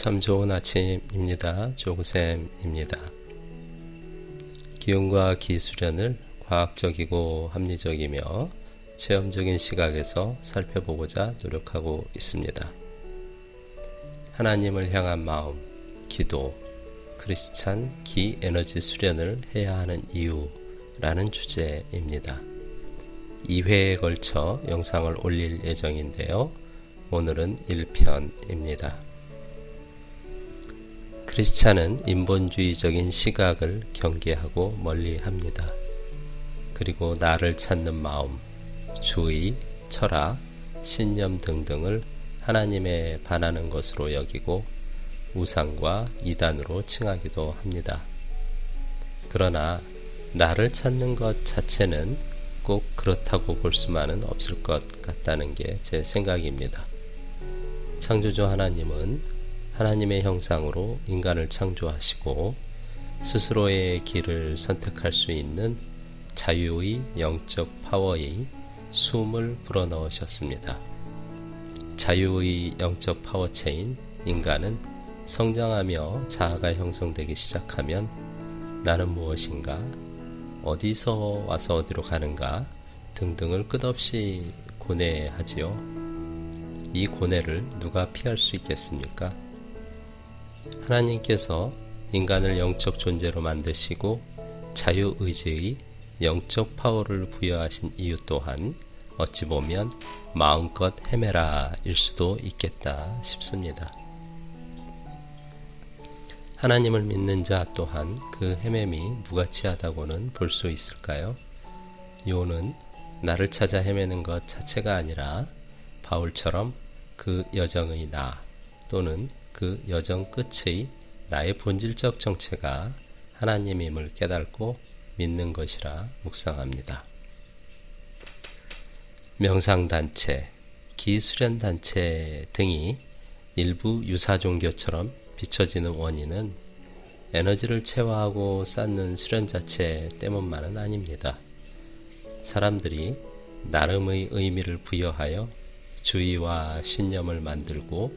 참 좋은 아침입니다. 조구쌤입니다. 기운과 기수련을 과학적이고 합리적이며 체험적인 시각에서 살펴보고자 노력하고 있습니다. 하나님을 향한 마음, 기도, 크리스찬 기에너지 수련을 해야 하는 이유라는 주제입니다. 2회에 걸쳐 영상을 올릴 예정인데요. 오늘은 1편입니다. 크리스찬은 인본주의적인 시각을 경계하고 멀리합니다. 그리고 나를 찾는 마음, 주의, 철학, 신념 등등을 하나님에 반하는 것으로 여기고 우상과 이단으로 칭하기도 합니다. 그러나 나를 찾는 것 자체는 꼭 그렇다고 볼 수만은 없을 것 같다는 게 제 생각입니다. 창조주 하나님은 하나님의 형상으로 인간을 창조하시고 스스로의 길을 선택할 수 있는 자유의 영적 파워의 숨을 불어넣으셨습니다. 자유의 영적 파워체인 인간은 성장하며 자아가 형성되기 시작하면 나는 무엇인가, 어디서 와서 어디로 가는가 등등을 끝없이 고뇌하지요. 이 고뇌를 누가 피할 수 있겠습니까? 하나님께서 인간을 영적 존재로 만드시고 자유의지의 영적 파워를 부여하신 이유 또한 어찌 보면 마음껏 헤매라 일 수도 있겠다 싶습니다. 하나님을 믿는 자 또한 그 헤매미 무가치하다고는 볼 수 있을까요? 요는 나를 찾아 헤매는 것 자체가 아니라 바울처럼 그 여정의 나 또는 그 여정 끝의 나의 본질적 정체가 하나님임을 깨닫고 믿는 것이라 묵상합니다. 명상단체, 기수련단체 등이 일부 유사종교처럼 비춰지는 원인은 에너지를 체화하고 쌓는 수련 자체 때문만은 아닙니다. 사람들이 나름의 의미를 부여하여 주의와 신념을 만들고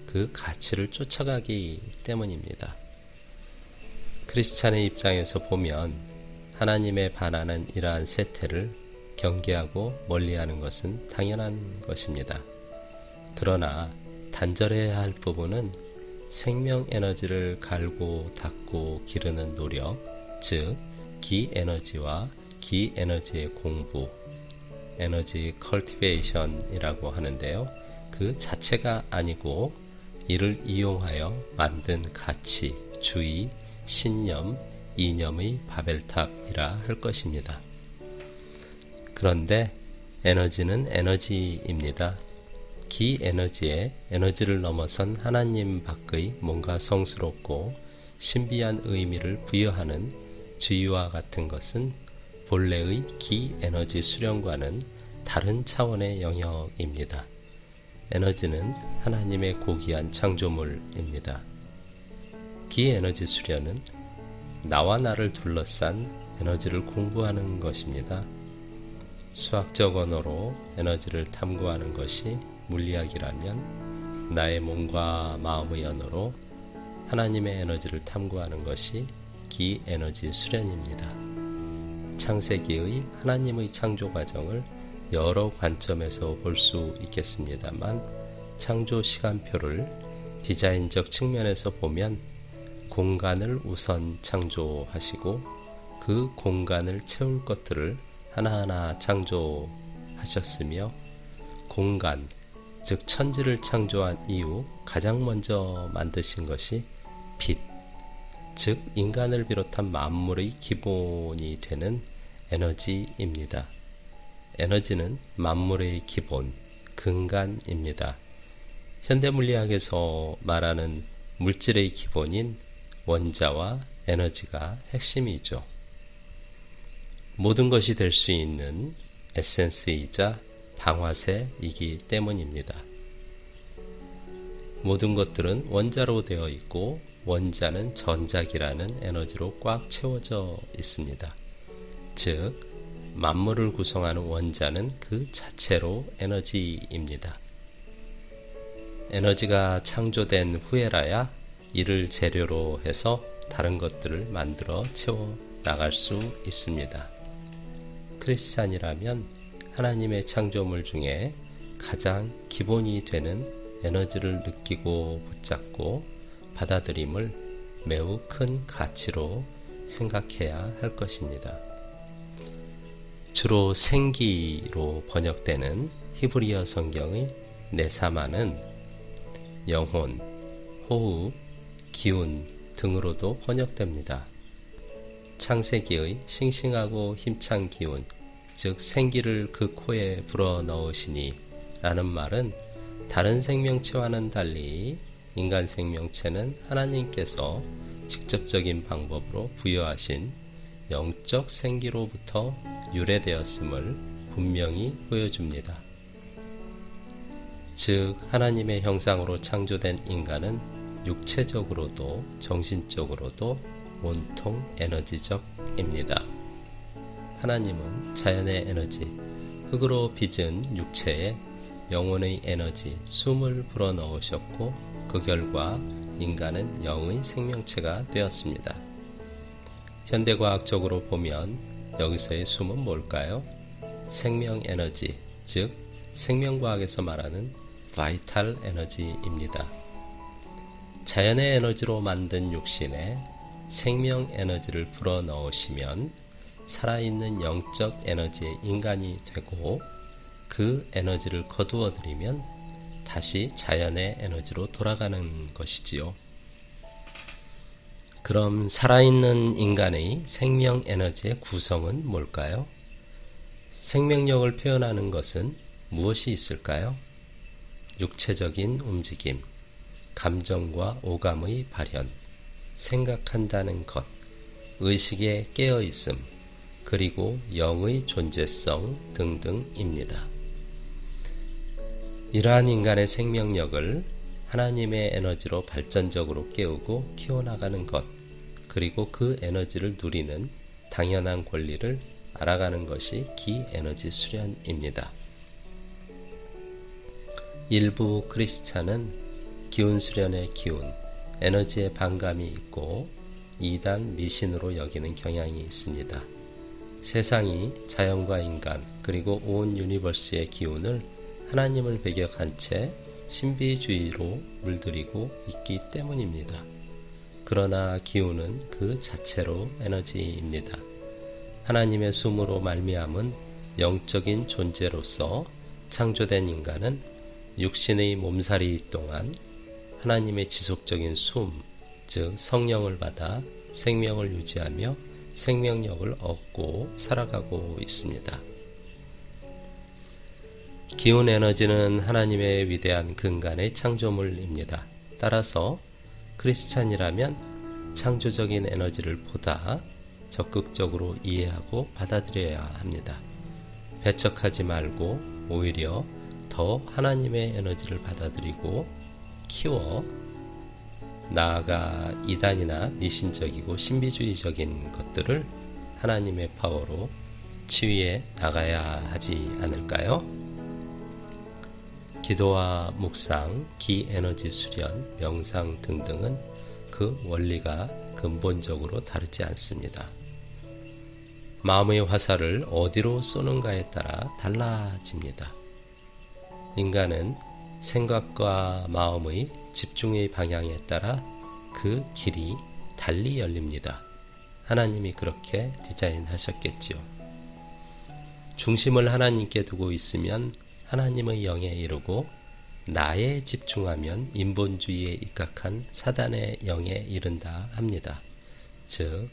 그 가치를 쫓아가기 때문입니다. 크리스찬의 입장에서 보면 하나님에 반하는 이러한 세태를 경계하고 멀리하는 것은 당연한 것입니다. 그러나 단절해야 할 부분은 생명 에너지를 갈고 닦고 기르는 노력, 즉 기에너지와 기에너지의 공부, 에너지 컬티베이션이라고 하는데요. 그 자체가 아니고 이를 이용하여 만든 가치, 주의, 신념, 이념의 바벨탑이라 할 것입니다. 그런데 에너지는 에너지입니다. 기에너지에 에너지를 넘어선 하나님 밖의 뭔가 성스럽고 신비한 의미를 부여하는 주의와 같은 것은 본래의 기에너지 수련과는 다른 차원의 영역입니다. 에너지는 하나님의 고귀한 창조물입니다. 기에너지 수련은 나와 나를 둘러싼 에너지를 공부하는 것입니다. 수학적 언어로 에너지를 탐구하는 것이 물리학이라면 나의 몸과 마음의 언어로 하나님의 에너지를 탐구하는 것이 기에너지 수련입니다. 창세기의 하나님의 창조 과정을 여러 관점에서 볼 수 있겠습니다만 창조 시간표를 디자인적 측면에서 보면 공간을 우선 창조하시고 그 공간을 채울 것들을 하나하나 창조하셨으며 공간, 즉 천지를 창조한 이후 가장 먼저 만드신 것이 빛, 즉 인간을 비롯한 만물의 기본이 되는 에너지입니다. 에너지는 만물의 기본, 근간입니다. 현대물리학에서 말하는 물질의 기본인 원자와 에너지가 핵심이죠. 모든 것이 될 수 있는 에센스이자 방화세이기 때문입니다. 모든 것들은 원자로 되어 있고 원자는 전작이라는 에너지로 꽉 채워져 있습니다. 즉 만물을 구성하는 원자는 그 자체로 에너지입니다. 에너지가 창조된 후에라야 이를 재료로 해서 다른 것들을 만들어 채워 나갈 수 있습니다. 크리스찬이라면 하나님의 창조물 중에 가장 기본이 되는 에너지를 느끼고 붙잡고 받아들임을 매우 큰 가치로 생각해야 할 것입니다. 주로 생기로 번역되는 히브리어 성경의 네사마는 영혼, 호흡, 기운 등으로도 번역됩니다. 창세기의 싱싱하고 힘찬 기운, 즉 생기를 그 코에 불어넣으시니 라는 말은 다른 생명체와는 달리 인간 생명체는 하나님께서 직접적인 방법으로 부여하신 영적 생기로부터 유래되었음을 분명히 보여줍니다. 즉 하나님의 형상으로 창조된 인간은 육체적으로도 정신적으로도 온통 에너지적입니다. 하나님은 자연의 에너지, 흙으로 빚은 육체에 영혼의 에너지, 숨을 불어넣으셨고 그 결과 인간은 영의 생명체가 되었습니다. 현대과학적으로 보면 여기서의 숨은 뭘까요? 생명 에너지, 즉 생명과학에서 말하는 바이탈 에너지입니다. 자연의 에너지로 만든 육신에 생명 에너지를 불어넣으시면 살아있는 영적 에너지의 인간이 되고 그 에너지를 거두어들이면 다시 자연의 에너지로 돌아가는 것이지요. 그럼 살아있는 인간의 생명 에너지의 구성은 뭘까요? 생명력을 표현하는 것은 무엇이 있을까요? 육체적인 움직임, 감정과 오감의 발현, 생각한다는 것, 의식의 깨어있음, 그리고 영의 존재성 등등입니다. 이러한 인간의 생명력을 하나님의 에너지로 발전적으로 깨우고 키워나가는 것, 그리고 그 에너지를 누리는 당연한 권리를 알아가는 것이 기에너지 수련입니다. 일부 크리스찬은 기운 수련의 기운, 에너지에 반감이 있고 이단 미신으로 여기는 경향이 있습니다. 세상이 자연과 인간 그리고 온 유니버스의 기운을 하나님을 배격한 채 신비주의로 물들이고 있기 때문입니다. 그러나 기운은 그 자체로 에너지입니다. 하나님의 숨으로 말미암은 영적인 존재로서 창조된 인간은 육신의 몸살이 동안 하나님의 지속적인 숨, 즉 성령을 받아 생명을 유지하며 생명력을 얻고 살아가고 있습니다. 기운 에너지는 하나님의 위대한 근간의 창조물입니다. 따라서 크리스찬이라면 창조적인 에너지를 보다 적극적으로 이해하고 받아들여야 합니다. 배척하지 말고 오히려 더 하나님의 에너지를 받아들이고 키워 나아가 이단이나 미신적이고 신비주의적인 것들을 하나님의 파워로 치유해 나가야 하지 않을까요? 기도와 묵상, 기에너지 수련, 명상 등등은 그 원리가 근본적으로 다르지 않습니다. 마음의 화살을 어디로 쏘는가에 따라 달라집니다. 인간은 생각과 마음의 집중의 방향에 따라 그 길이 달리 열립니다. 하나님이 그렇게 디자인하셨겠지요. 중심을 하나님께 두고 있으면 하나님의 영에 이르고 나에 집중하면 인본주의에 입각한 사단의 영에 이른다 합니다. 즉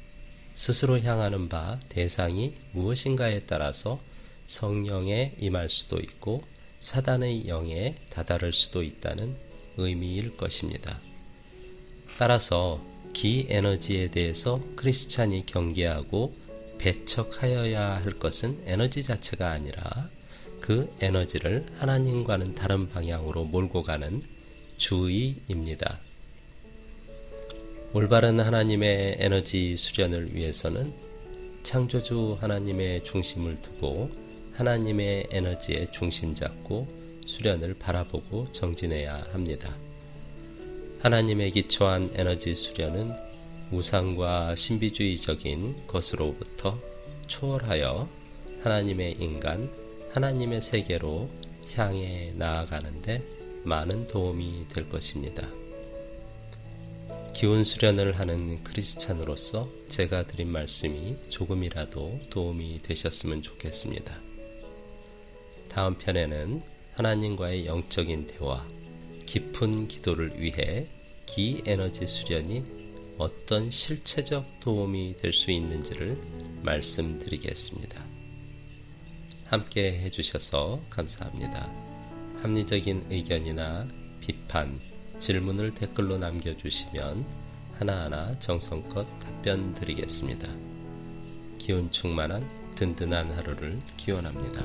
스스로 향하는 바 대상이 무엇인가에 따라서 성령에 임할 수도 있고 사단의 영에 다다를 수도 있다는 의미일 것입니다. 따라서 기에너지에 대해서 크리스찬이 경계하고 배척하여야 할 것은 에너지 자체가 아니라 그 에너지를 하나님과는 다른 방향으로 몰고 가는 주의입니다. 올바른 하나님의 에너지 수련을 위해서는 창조주 하나님의 중심을 두고 하나님의 에너지의 중심 잡고 수련을 바라보고 정진해야 합니다. 하나님의 기초한 에너지 수련은 우상과 신비주의적인 것으로부터 초월하여 하나님의 인간, 하나님의 세계로 향해 나아가는데 많은 도움이 될 것입니다. 기운 수련을 하는 크리스찬으로서 제가 드린 말씀이 조금이라도 도움이 되셨으면 좋겠습니다. 다음 편에는 하나님과의 영적인 대화, 깊은 기도를 위해 기 에너지 수련이 어떤 실체적 도움이 될 수 있는지를 말씀드리겠습니다. 함께 해주셔서 감사합니다. 합리적인 의견이나 비판, 질문을 댓글로 남겨주시면 하나하나 정성껏 답변 드리겠습니다. 기운 충만한 든든한 하루를 기원합니다.